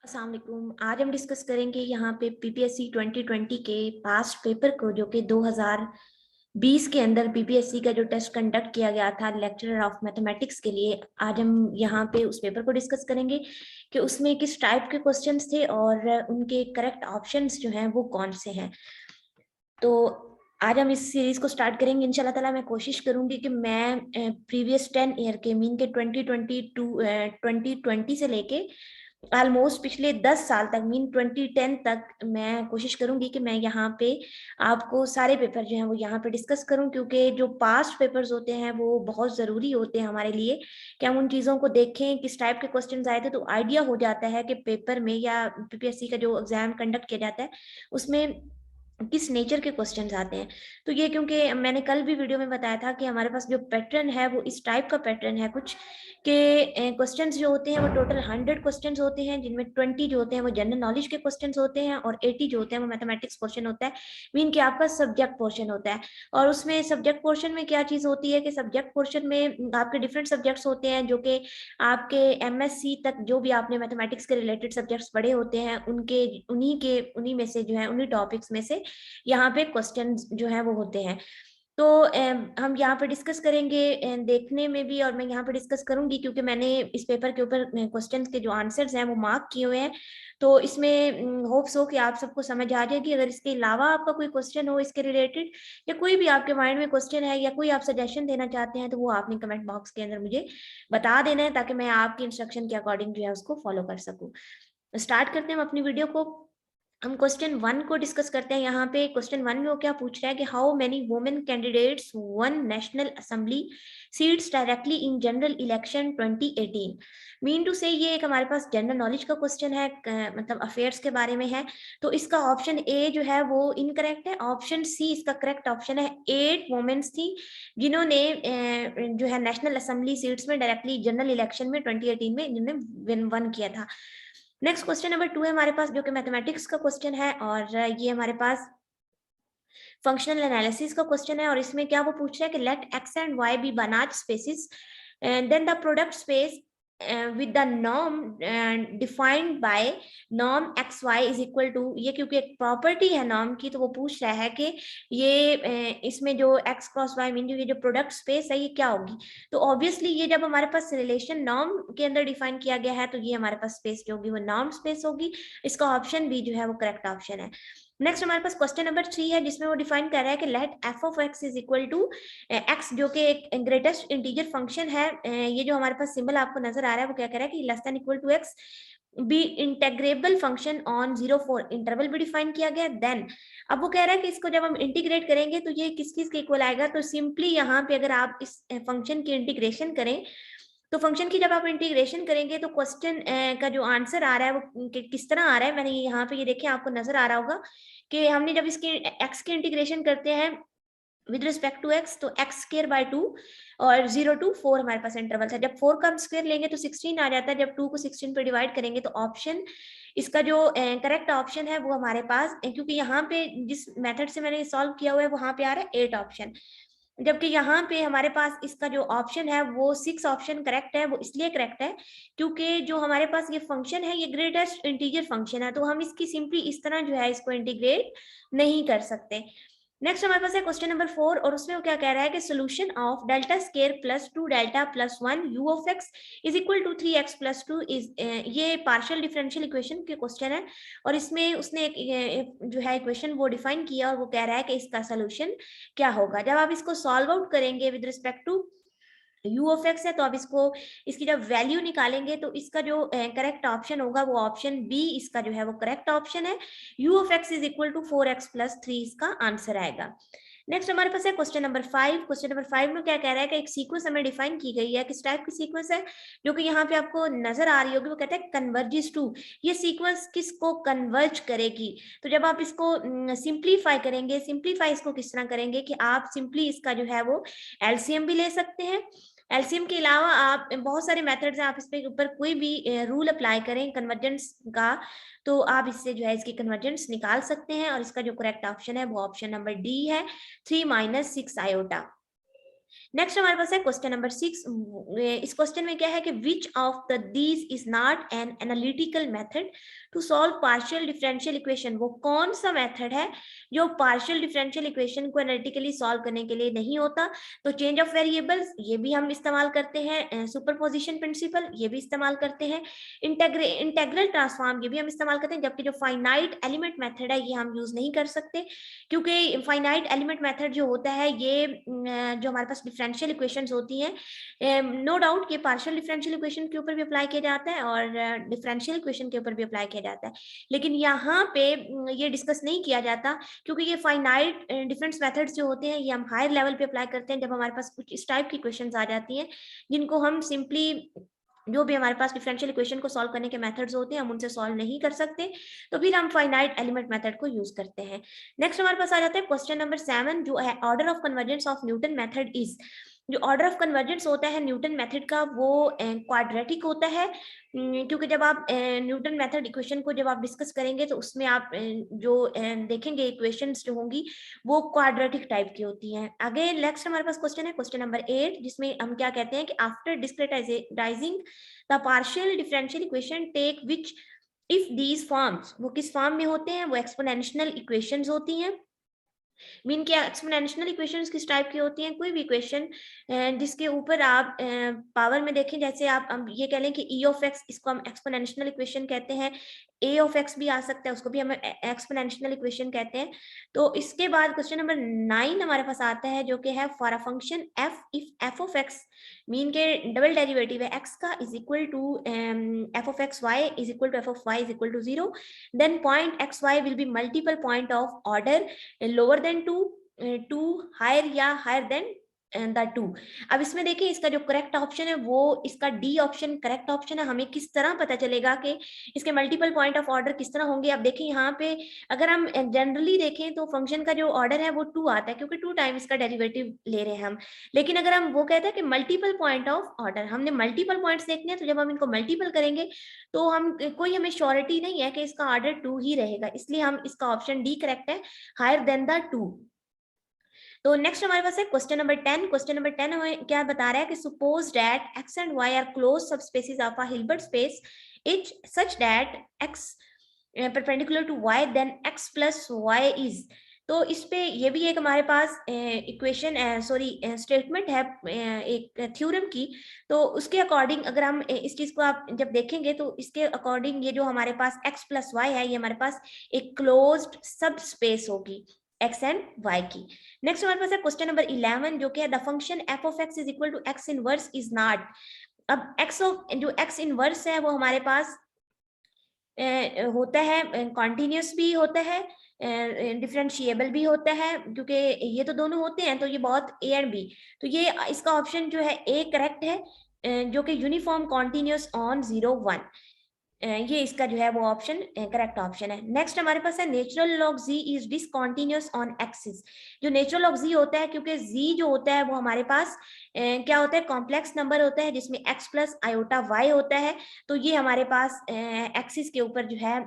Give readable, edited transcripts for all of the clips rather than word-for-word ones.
अस्सलाम वालेकुम। आज हम डिस्कस करेंगे यहाँ पे पीपीएससी 2020 के पास्ट पेपर को, जो कि 2020 के अंदर पीपीएससी का जो टेस्ट कंडक्ट किया गया था लेक्चरर ऑफ मैथमेटिक्स के लिए। आज हम यहाँ पे उस पेपर को डिस्कस करेंगे कि उसमें किस टाइप के क्वेश्चंस थे और उनके करेक्ट ऑप्शंस जो हैं वो कौन से हैं। तो आज हम इस सीरीज को स्टार्ट करेंगे इंशाल्लाह ताला। मैं कोशिश करूंगी कि मैं प्रीवियस 10 ईयर के मीन के 2020 से लेके ऑलमोस्ट पिछले 10 साल तक मीन 2010 तक मैं कोशिश करूंगी कि मैं यहाँ पे आपको सारे पेपर जो हैं वो यहाँ पे डिस्कस करूं, क्योंकि जो पास्ट पेपर्स होते हैं वो बहुत ज़रूरी होते हैं हमारे लिए कि हम उन चीज़ों को देखें किस टाइप के क्वेश्चंस आए थे, तो आइडिया हो जाता है कि पेपर में या पीपीएससी का जो एग्जाम कंडक्ट किया जाता है उसमें किस नेचर के क्वेश्चंस आते हैं। तो ये क्योंकि मैंने कल भी वीडियो में बताया था कि हमारे पास जो पैटर्न है वो इस टाइप का पैटर्न है कुछ के क्वेश्चंस जो होते हैं वो टोटल 100 क्वेश्चंस होते हैं, जिनमें 20 जो होते हैं वो जनरल नॉलेज के क्वेश्चंस होते हैं और 80 जो होते हैं वो मैथमेटिक्स पोर्शन होता है, मीन कि आपका सब्जेक्ट पोर्शन होता है। और उसमें सब्जेक्ट पोर्शन में क्या चीज होती है कि सब्जेक्ट पोर्शन में आपके डिफरेंट सब्जेक्ट्स होते हैं, जो कि आपके एमएससी तक जो भी आपने मैथमेटिक्स के रिलेटेड सब्जेक्ट्स पढ़े होते हैं उनके उन्हीं में से जो है उन्हीं टॉपिक्स में से यहाँ पे क्वेश्चन जो है वो होते हैं। तो हम यहाँ पे डिस्कस करेंगे देखने में भी, और मैं यहाँ पे डिस्कस करूंगी क्योंकि मैंने इस पेपर के ऊपर क्वेश्चन के जो आंसर्स हैं वो मार्क किए हुए हैं। तो इसमें होप्स हो कि आप सबको समझ आ जाएगी। अगर इसके अलावा आपका कोई क्वेश्चन हो इसके रिलेटेड या कोई भी आपके माइंड में क्वेश्चन है या कोई आप सजेशन देना चाहते हैं तो वो आपने कमेंट बॉक्स के अंदर मुझे बता देना है, ताकि मैं आपकी इंस्ट्रक्शन के अकॉर्डिंग जो है उसको फॉलो कर सकूँ। स्टार्ट करते हैं हम अपनी वीडियो को। हम क्वेश्चन 1 को डिस्कस करते हैं। यहाँ पे क्वेश्चन 1 में वो क्या पूछ रहा है कि how many women candidates won national assembly seats directly in general election 2018। Mean to say ये एक हमारे पास जनरल नॉलेज का क्वेश्चन है, मतलब अफेयर्स के बारे में है। तो इसका ऑप्शन ए जो है वो इनकरेक्ट है, ऑप्शन सी इसका करेक्ट ऑप्शन है। 8 वुमेन्स थी जिन्होंने जो है नेशनल असेंबली सीट्स में डायरेक्टली जनरल इलेक्शन में 2018 में जिन्होंने वन किया था। नेक्स्ट क्वेश्चन नंबर 2 है हमारे पास, जो कि मैथमेटिक्स का क्वेश्चन है और ये हमारे पास फंक्शनल एनालिसिस का क्वेश्चन है। और इसमें क्या वो पूछ रहा है कि let x and y be Banach spaces and then the product space with the norm defined by norm x y is equal to, ये क्योंकि एक प्रॉपर्टी है नॉर्म की तो वो पूछ रहा है कि ये इसमें जो एक्स क्रॉस वाई मीन ये जो प्रोडक्ट स्पेस है ये क्या होगी। तो ऑब्वियसली ये जब हमारे पास रिलेशन नॉर्म के अंदर डिफाइन किया गया है तो ये हमारे पास स्पेस जो होगी वो नॉर्म स्पेस होगी। इसका ऑप्शन बी जो है वो करेक्ट ऑप्शन है। नेक्स्ट हमारे पास क्वेश्चन नंबर 3 है, जिसमें वो डिफाइन कर रहा है कि let f of x is equal to x, जो कि एक ग्रेटेस्ट इंटीजर फंक्शन है। ये जो हमारे पास सिंबल आपको नजर आ रहा है वो क्या कह रहा है कि less than equal to x be integrable function on 0 4 interval भी डिफाइन किया गया। देन अब वो कह रहा है कि इसको जब हम इंटीग्रेट करेंगे तो ये किस किस के इक्वल आएगा। तो सिंपली यहाँ पे अगर आप इस फंक्शन की इंटीग्रेशन करें तो फंक्शन की जब आप इंटीग्रेशन करेंगे तो क्वेश्चन का जो आंसर आ रहा है वो किस तरह आ रहा है, मैंने यहाँ पे ये देखिए आपको नजर आ रहा होगा कि हमने जब इसके एक्स की इंटीग्रेशन करते हैं विद रिस्पेक्ट टू एक्स तो एक्स स्क्र बाय 2 और 0 to 4 हमारे पास इंटरवल है। जब 4 का हम स्क्वायर लेंगे तो 16 आ जाता है, जब 2 को 16 पे डिवाइड करेंगे तो ऑप्शन इसका जो करेक्ट ऑप्शन है वो हमारे पास क्योंकि यहाँ पे जिस मेथड से मैंने सॉल्व किया हुआ है वहां पे आ रहा है 8 ऑप्शन, जबकि यहाँ पे हमारे पास इसका जो ऑप्शन है वो 6 ऑप्शन करेक्ट है। वो इसलिए करेक्ट है क्योंकि जो हमारे पास ये फंक्शन है ये ग्रेटेस्ट इंटीजर फंक्शन है, तो हम इसकी सिंपली इस तरह जो है इसको इंटीग्रेट नहीं कर सकते। नेक्स्ट हमारे पास है क्वेश्चन नंबर 4 और उसमें वो क्या कह रहा है कि solution of delta square plus 2 delta plus 1 u of x is equal to 3x plus 2 is, ये पार्शियल डिफरेंशियल इक्वेशन के क्वेश्चन है। और इसमें उसने एक जो है इक्वेशन वो डिफाइन किया और वो कह रहा है कि इसका सोल्यूशन क्या होगा। जब आप इसको सॉल्व आउट करेंगे with respect to u of x है तो आप इसकी जब वैल्यू निकालेंगे तो इसका जो करेक्ट ऑप्शन होगा वो ऑप्शन बी इसका जो है वो करेक्ट ऑप्शन है। U of x is equal to 4x+3 इसका आंसर आएगा। नेक्स्ट हमारे पास है क्वेश्चन नंबर 5। क्वेश्चन नंबर 5 में क्या कह रहा है कि एक सीक्वेंस हमें डिफाइन की गई है, किस टाइप की सीक्वेंस है जो कि यहाँ पे आपको नजर आ रही होगी। वो कहता है कन्वर्जिस टू, ये सीक्वेंस किसको कन्वर्ज करेगी। तो जब आप इसको सिंप्लीफाई करेंगे, सिंप्लीफाई इसको किस तरह करेंगे कि आप सिंपली इसका जो है वो एलसीएम भी ले सकते हैं। एलसीएम के अलावा आप बहुत सारे मेथड्स हैं, आप इस पे ऊपर कोई भी रूल अप्लाई करें कन्वर्जेंस का तो आप इससे जो है इसकी कन्वर्जेंस निकाल सकते हैं। और इसका जो करेक्ट ऑप्शन है वो ऑप्शन नंबर डी है, 3 - 6 आयोटा। नेक्स्ट हमारे पास है क्वेश्चन नंबर 6। इस क्वेश्चन में क्या है कि which of the these is not an analytical method to solve partial differential equation. वो कौन सा मेथड है जो पार्शियल डिफरेंशियल इक्वेशन को एनालिटिकली सॉल्व करने के लिए नहीं होता। तो चेंज ऑफ वेरिएबल्स ये भी हम इस्तेमाल करते हैं, सुपरपोजिशन प्रिंसिपल ये भी इस्तेमाल करते हैं, इंटेग्रल ट्रांसफॉर्म ये भी हम इस्तेमाल करते हैं, जबकि जो फाइनाइट एलिमेंट मेथड है ये हम यूज नहीं कर सकते, क्योंकि फाइनाइट एलिमेंट मेथड जो होता है ये जो हमारे पास डिफरेंशियल इक्वेशंस होती हैं, नो डाउट ये पार्शियल डिफरेंशियल इक्वेशन के ऊपर भी अप्लाई किया जाता है और डिफरेंशियल इक्वेशन के ऊपर भी अप्लाई किया जाता है, लेकिन यहाँ पे ये डिस्कस नहीं किया जाता, क्योंकि ये फाइनाइट डिफरेंस मेथड्स जो होते हैं ये हम हायर लेवल पे अप्लाई करते हैं जब हमारे पास कुछ इस टाइप की क्वेश्चंस आ जाती हैं, जिनको हम सिंपली जो भी हमारे पास डिफरेंशियल इक्वेशन को सॉल्व करने के मेथड्स होते हैं हम उनसे सॉल्व नहीं कर सकते, तो फिर हम फाइनाइट एलिमेंट मेथड को यूज करते हैं। नेक्स्ट हमारे पास आ जाता है क्वेश्चन नंबर 7 जो है order of convergence of Newton method is. जो ऑर्डर ऑफ कन्वर्जेंस होता है न्यूटन मेथड का वो क्वाड्रेटिक होता है, क्योंकि जब आप न्यूटन मेथड इक्वेशन को जब आप डिस्कस करेंगे तो उसमें आप जो देखेंगे इक्वेशंस जो होंगी वो क्वाड्रेटिक टाइप की होती हैं। आगे नेक्स्ट हमारे पास क्वेश्चन है क्वेश्चन नंबर 8 जिसमें हम क्या कहते हैं कि after discretising the partial differential equation take which if these forms, वो किस फॉर्म में होते हैं, वो एक्सपोनेंशियल इक्वेशंस होती हैं। मीन क्या एक्सपोनेंशियल इक्वेशंस किस टाइप की होती हैं, कोई भी इक्वेशन जिसके ऊपर आप पावर में देखें, जैसे आप ये कह लें कि ई ऑफ एक्स, इसको हम एक्सपोनेंशियल इक्वेशन कहते हैं, ए ऑफ एक्स भी आ सकता है, उसको भी हम एक्सपोनेंशियल इक्वेशन कहते हैं। तो इसके बाद क्वेश्चन नंबर 9 हमारे पास आता है जो कि है for a function f if f of x mean के डबल डेरिवेटिव है एक्स का is equal to f of x y is equal to f of y is equal to 0, then point x y will be multiple point of order lower than 2 higher या higher than the 2। अब इसमें देखिए इसका जो correct option है वो इसका D option correct option है। हमें किस तरह पता चलेगा कि इसके मल्टीपल पॉइंट ऑफ ऑर्डर किस तरह होंगे। अब देखिए यहाँ पे अगर हम जनरली देखें तो फंक्शन का जो ऑर्डर है वो 2 आता है, क्योंकि 2 टाइम इसका डेरिवेटिव ले रहे हैं हम। लेकिन अगर हम वो कहते हैं कि मल्टीपल पॉइंट ऑफ ऑर्डर, हमने मल्टीपल पॉइंट्स देखने हैं, तो जब हम इनको मल्टीपल करेंगे तो हम कोई हमें श्योरिटी नहीं है कि इसका ऑर्डर 2 ही रहेगा, इसलिए हम इसका ऑप्शन डी करेक्ट है, हायर देन द 2। तो नेक्स्ट हमारे पास है क्वेश्चन नंबर 10। क्वेश्चन नंबर 10 हमें क्या बता रहा है कि suppose that x and y are closed subspaces of a Hilbert space each such that x perpendicular to y then x plus y is. तो इस पे ये भी एक हमारे पास इक्वेशन सॉरी स्टेटमेंट है एक थ्योरम की। तो उसके अकॉर्डिंग अगर हम इस चीज को आप जब देखेंगे तो इसके अकॉर्डिंग ये जो हमारे पास x प्लस वाई है ये हमारे पास एक क्लोज्ड सब स्पेस होगी x एंड y की। नेक्स्ट हमारे पास है क्वेश्चन नंबर 11 जो कि है the function f of x is equal to x inverse is not. अब x जो x इनवर्स है वो हमारे पास होता है कॉन्टिन्यूस भी होता है, डिफरेंशिएबल भी होता है, क्योंकि ये तो दोनों होते हैं, तो ये बहुत ए एंड बी, तो ये इसका ऑप्शन जो है ए करेक्ट है, जो कि यूनिफॉर्म कॉन्टिन्यूस ऑन 0 1, ये इसका जो है वो ऑप्शन करेक्ट ऑप्शन है। नेक्स्ट हमारे पास है natural log z is discontinuous on axis. जो नेचुरल लॉग z होता है, क्योंकि z जो होता है वो हमारे पास क्या होता है कॉम्प्लेक्स नंबर होता है जिसमें x प्लस आयोटा y होता है, तो ये हमारे पास एक्सिस के ऊपर जो है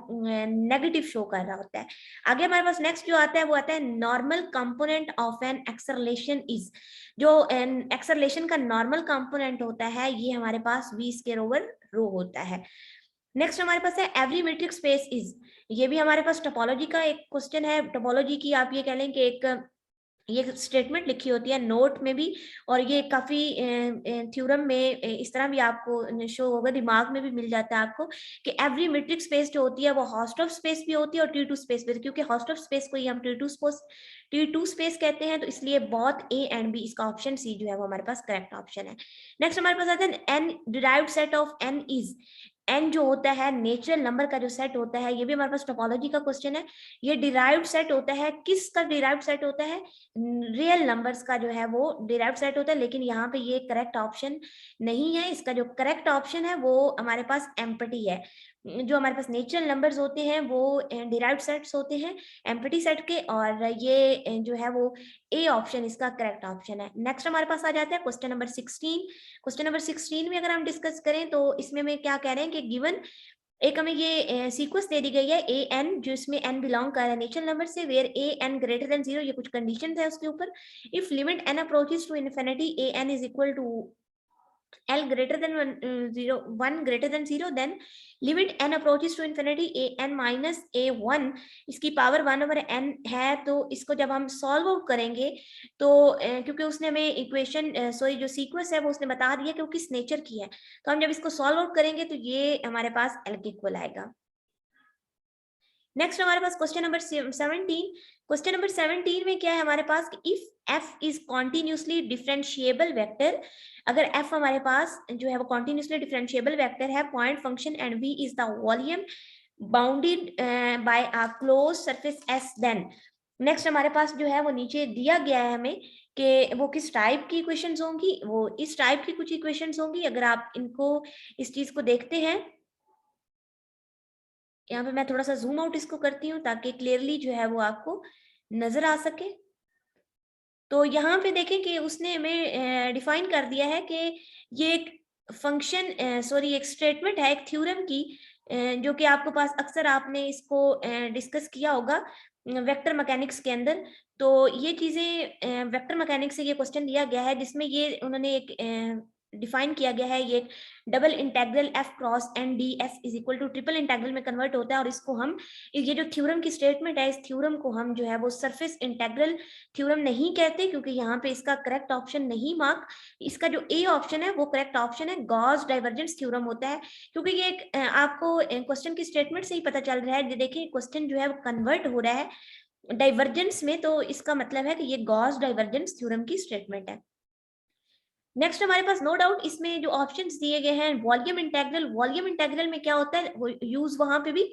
नेगेटिव शो कर रहा होता है। आगे हमारे पास नेक्स्ट जो आता है वो आता है normal component of an acceleration is. जो एक्सेलरेशन का नॉर्मल कंपोनेंट होता है ये हमारे पास v स्क्वायर ओवर रो होता है। नेक्स्ट हमारे पास है एवरी मेट्रिक स्पेस इज। ये भी हमारे पास टोपोलॉजी का एक क्वेश्चन है। टोपोलॉजी की आप ये कह लें कि एक ये स्टेटमेंट लिखी होती है नोट में भी, और ये काफी थ्योरम में इस तरह भी आपको शो होगा, दिमाग में भी मिल जाता है आपको कि एवरी मेट्रिक स्पेस जो होती है वो हॉस्टॉफ स्पेस भी होती है और T2 स्पेस भी, क्योंकि हॉस्टॉफ स्पेस को ही हम T2 स्पेस कहते हैं, तो इसलिए बहुत ए एंड बी, इसका ऑप्शन सी जो है वो हमारे पास करेक्ट ऑप्शन है। नेक्स्ट हमारे पास आता है n derived set of n is. N जो होता है नेचुरल नंबर का जो सेट होता है, ये भी हमारे पास टोपोलॉजी का क्वेश्चन है। ये डिराइव्ड सेट होता है, किसका डिराइव्ड सेट होता है, रियल नंबर्स का जो है वो डिराइव्ड सेट होता है, लेकिन यहाँ पे ये करेक्ट ऑप्शन नहीं है। इसका जो करेक्ट ऑप्शन है वो हमारे पास एम्प्टी है। जो हमारे पास नेचुरल नंबर्स होते हैं वो डिराइव्ड सेट्स होते हैं एम्प्टी सेट के, और ये जो है वो ए ऑप्शन इसका करेक्ट ऑप्शन है। नेक्स्ट हमारे पास आ जाता है क्वेश्चन नंबर 16। क्वेश्चन नंबर 16 में अगर हम डिस्कस करें तो इसमें में क्या कह रहे हैं कि गिवन एक हमें ये सीक्वेंस दे दी गई है ए एन, जिसमें एन बिलोंग कर रहा है नेचुरल नंबर से, where a n greater than 0, ये कुछ कंडीशन है उसके ऊपर। If limit n approaches to infinity a n is equal to L greater than 1 greater than 0, then limit n approaches to infinity a n minus a1, इसकी power 1/n है। तो इसको जब हम सॉल्व आउट करेंगे तो क्योंकि उसने हमें इक्वेशन सॉरी जो सीक्वेंस है वो उसने बता दिया कि वो किस नेचर की है, तो हम जब इसको सॉल्व आउट करेंगे तो ये हमारे पास L के इक्वल आएगा। नेक्स्ट हमारे पास क्वेश्चन नंबर 17। क्वेश्चन नंबर 17 में क्या है हमारे पास, if f is continuously differentiable vector, अगर f हमारे पास जो है वो कॉन्टिन्यूसली डिफरेंशिएबल वेक्टर है, point function and v is the volume bounded by a close surface s, then next हमारे पास जो है वो नीचे दिया गया है हमें कि वो किस टाइप की इक्वेशंस होंगी, वो इस टाइप की कुछ इक्वेशंस होंगी। अगर आप इनको इस चीज को देखते हैं, यहाँ पे मैं थोड़ा सा जूम आउट इसको करती हूँ ताकि क्लियरली जो है वो आपको नजर आ सके। तो यहाँ पे देखें कि उसने हमें डिफाइन कर दिया है कि ये एक फंक्शन सॉरी एक स्टेटमेंट है एक थ्योरम की, जो कि आपके पास अक्सर आपने इसको डिस्कस किया होगा वेक्टर मैकेनिक्स के अंदर। तो ये चीजें वेक्टर मैकेनिक्स से ये क्वेश्चन दिया गया है, जिसमें ये उन्होंने एक डिफाइन किया गया है, ये double integral f cross n d s is equal to triple integral में कन्वर्ट होता है। और इसको हम ये जो थ्योरम की स्टेटमेंट है, इस थ्योरम को हम जो है वो सरफेस इंटेग्रल थ्योरम नहीं कहते, क्योंकि यहाँ पे इसका करेक्ट ऑप्शन नहीं मार्क, इसका जो ए ऑप्शन है वो करेक्ट ऑप्शन है, गॉस डाइवर्जेंस थ्योरम होता है। क्योंकि ये एक आपको क्वेश्चन की स्टेटमेंट से ही पता चल रहा है, देखिए क्वेश्चन जो है वो कन्वर्ट हो रहा है डाइवर्जेंस में, तो इसका मतलब है कि ये गॉस डाइवर्जेंस थ्योरम की स्टेटमेंट है। नेक्स्ट हमारे पास नो डाउट इसमें जो ऑप्शंस दिए गए हैं, वॉल्यूम इंटेग्रल, वॉल्यूम इंटेग्रल में क्या होता है, यूज वहां पे भी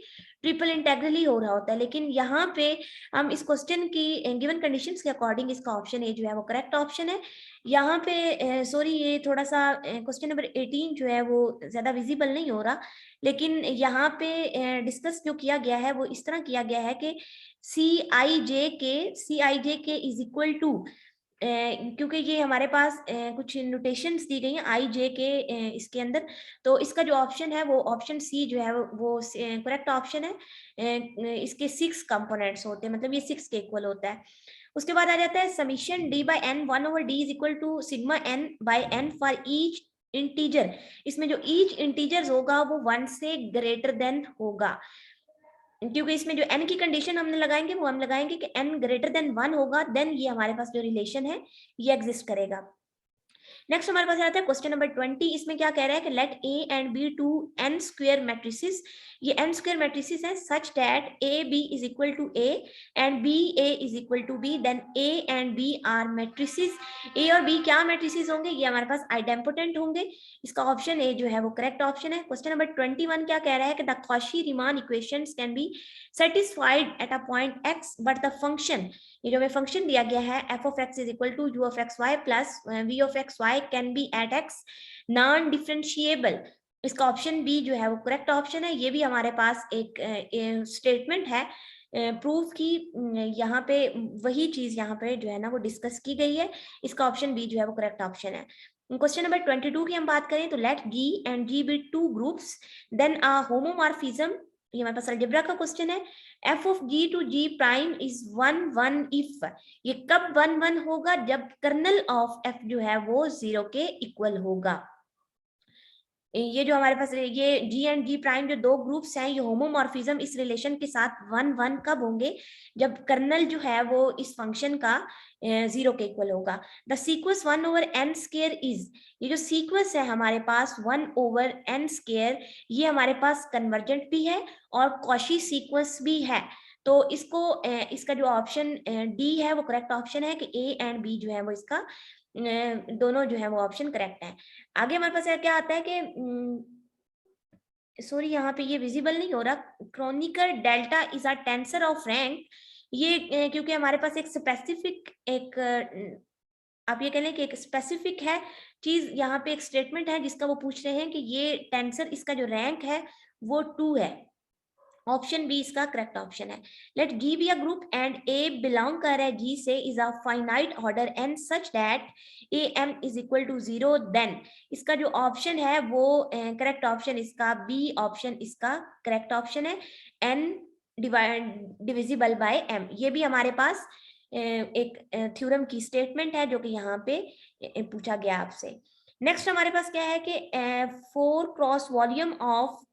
ट्रिपल इंटेग्रल ही हो रहा होता है, लेकिन यहाँ पे हम इस क्वेश्चन की गिवन कंडीशंस के अकॉर्डिंग इसका ऑप्शन ए जो है वो करेक्ट ऑप्शन है। यहाँ पे सॉरी ये थोड़ा सा क्वेश्चन नंबर 18 जो है वो ज्यादा विजिबल नहीं हो रहा, लेकिन यहाँ पे डिस्कस जो किया गया है वो इस तरह किया गया है कि सी आई जे के इज इक्वल टू, क्योंकि ये हमारे पास कुछ नोटेशंस दी गई हैं आई जे के इसके अंदर, तो इसका जो ऑप्शन है वो ऑप्शन सी जो है वो करेक्ट ऑप्शन है। इसके 6 कंपोनेंट्स होते हैं, मतलब ये 6 के इक्वल होता है। उसके बाद आ जाता है summation d by n 1/d is equal to sigma n by n for each integer. इसमें जो ईच इंटीजर होगा वो 1 से ग्रेटर देन होगा, क्योंकि इसमें जो n की कंडीशन हमने लगाएंगे वो हम लगाएंगे कि n ग्रेटर देन 1 होगा, देन ये हमारे पास जो रिलेशन है ये एग्जिस्ट करेगा। नेक्स्ट हमारे पास आता है क्वेश्चन नंबर 20। इसमें क्या कह रहा है कि let A and B two n square matrices, ये n स्क्वायर मैट्रिसेस है such that A B is equal to A and B A is equal to B, then A and B are matrices. A और B क्या matrices होंगे, ये हमारे पास idempotent होंगे। इसका option A जो है वो करेक्ट ऑप्शन है। क्वेश्चन नंबर 21 क्या कह रहा है कि the Cauchy Riemann equations can be satisfied at a point x but the function, ये जो हमें फंक्शन दिया गया है f of x is equal to u of x y plus v of x y can be at x non differentiable. इसका option B जो है वो करेक्ट ऑप्शन है। ये भी हमारे पास एक स्टेटमेंट है प्रूफ की, यहाँ पे वही चीज यहाँ पे जो है ना वो डिस्कस की गई है। इसका ऑप्शन बी जो है वो करेक्ट ऑप्शन है। क्वेश्चन नंबर 22 की हम बात करें तो let G and G be two groups then a homomorphism, ये हमारे पास अलजेब्रा का क्वेश्चन है। F of G to G prime is 1 1 if, ये कब 1 1 होगा, जब कर्नल ऑफ एफ जो है वो 0 के इक्वल होगा। ये जो हमारे पास ये जी एंड जी प्राइम जो दो ग्रुप्स हैं, ये होमोमॉर्फिज्म इस रिलेशन के साथ 1 1 कब होंगे, जब कर्नल जो है वो इस फंक्शन का 0 के इक्वल होगा। The sequence 1/n square is, ये जो सीक्वेंस है हमारे पास 1/n स्क्वायर, ये हमारे पास कन्वर्जेंट भी है और कॉशी सीक्वेंस भी है। तो इसको इसका जो ऑप्शन डी है वो करेक्ट ऑप्शन है कि ए एंड बी जो है वो इसका दोनों जो है वो ऑप्शन करेक्ट है। आगे हमारे पास क्या आता है कि सॉरी यहाँ पे ये विजिबल नहीं हो रहा, Chronicle delta is a tensor of rank, ये क्योंकि हमारे पास एक स्पेसिफिक एक आप ये कह लें कि एक स्पेसिफिक है चीज, यहाँ पे एक स्टेटमेंट है जिसका वो पूछ रहे हैं कि ये टेंसर इसका जो रैंक है वो 2 है, ऑप्शन बी इसका करेक्ट ऑप्शन है। Let G be a group and a belong कर रहा है जी से, is a finite order n such that a m is equal to 0, then इसका जो ऑप्शन है वो करेक्ट ऑप्शन इसका बी ऑप्शन इसका करेक्ट ऑप्शन है, एन डिविजिबल बाय एम। ये भी हमारे पास एक थ्योरम की स्टेटमेंट है जो कि यहाँ पे पूछा गया आपसे। नेक्स्ट हमारे पास क्या है कि 4 cross volume of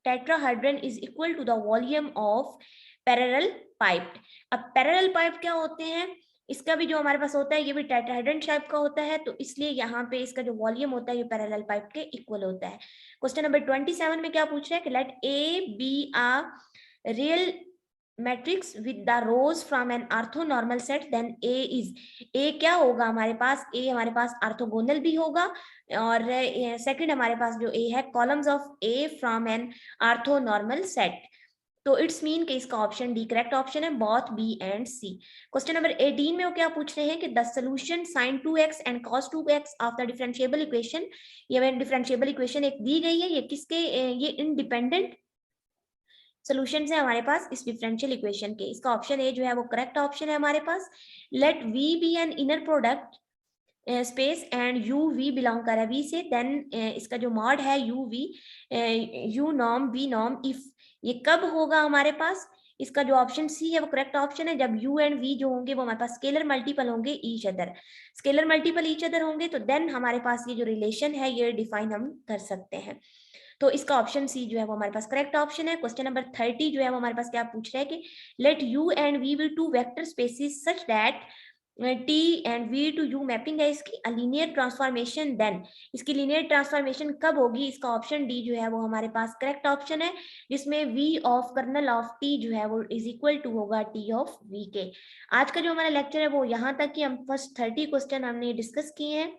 tetrahedron is equal to the volume of parallel pipe. अब पैरेलल पाइप क्या होते हैं, इसका भी जो हमारे पास होता है ये भी टेट्राहेड्रन शेप का होता है, तो इसलिए यहाँ पे इसका जो वॉल्यूम होता है ये पैरेलल पाइप के इक्वल होता है। क्वेश्चन नंबर 27 में क्या पूछ रहा है कि let A be a real matrix with the rows from an orthonormal set, then A is, A क्या होगा हमारे पास, ए हमारे पास ऑर्थोगोनल भी होगा, और सेकंड हमारे पास जो ए है columns of A from an orthonormal set. तो इट्स मीन कि इसका ऑप्शन डी करेक्ट ऑप्शन है, both B and C. Question number 18 में वो क्या पूछ रहे हैं कि the solution sin 2x and cos 2x of the differentiable equation, ये डिफरेंशिएबल इक्वेशन एक दी गई है, ये किसके, ये इंडिपेंडेंट सॉल्यूशंस है हमारे पास इस डिफरेंशियल इक्वेशन के। इसका ऑप्शन ए जो है वो करेक्ट ऑप्शन है हमारे पास। Let V be an inner product space and u v belong कर रहा है वी से, देन इसका जो मॉड है u v, u norm v norm if, ये कब होगा हमारे पास, इसका जो ऑप्शन सी है वो करेक्ट ऑप्शन है, जब यू एंड वी जो होंगे वो हमारे पास स्केलर मल्टीपल होंगे each other, scalar multiple each other होंगे, तो देन हमारे पास ये जो रिलेशन है ये डिफाइन हम कर सकते हैं। तो इसका ऑप्शन सी जो है वो हमारे पास करेक्ट ऑप्शन है। क्वेश्चन नंबर 30 जो है वो हमारे पास क्या पूछ रहा है कि let U and V will two vector spaces such that T and V to U mapping है इसकी लीनियर ट्रांसफॉर्मेशन, देन इसकी लीनियर ट्रांसफॉर्मेशन कब होगी, इसका ऑप्शन डी जो है वो हमारे पास करेक्ट ऑप्शन है, जिसमें V of kernel of T जो है वो इज इक्वल टू होगा टी ऑफ वी के। आज का जो हमारा लेक्चर है वो यहाँ तक कि हम फर्स्ट 30 क्वेश्चन हमने डिस्कस किए हैं।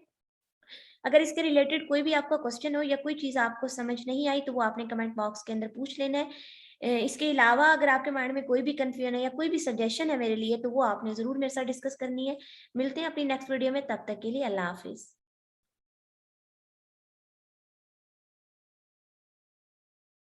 अगर इसके रिलेटेड कोई भी आपका क्वेश्चन हो या कोई चीज आपको समझ नहीं आई तो वो आपने कमेंट बॉक्स के अंदर पूछ लेना है। इसके अलावा अगर आपके माइंड में कोई भी कंफ्यूजन है या कोई भी सजेशन है मेरे लिए तो वो आपने जरूर मेरे साथ डिस्कस करनी है। मिलते हैं अपनी नेक्स्ट वीडियो में, तब तक के लिए अल्लाह हाफिज।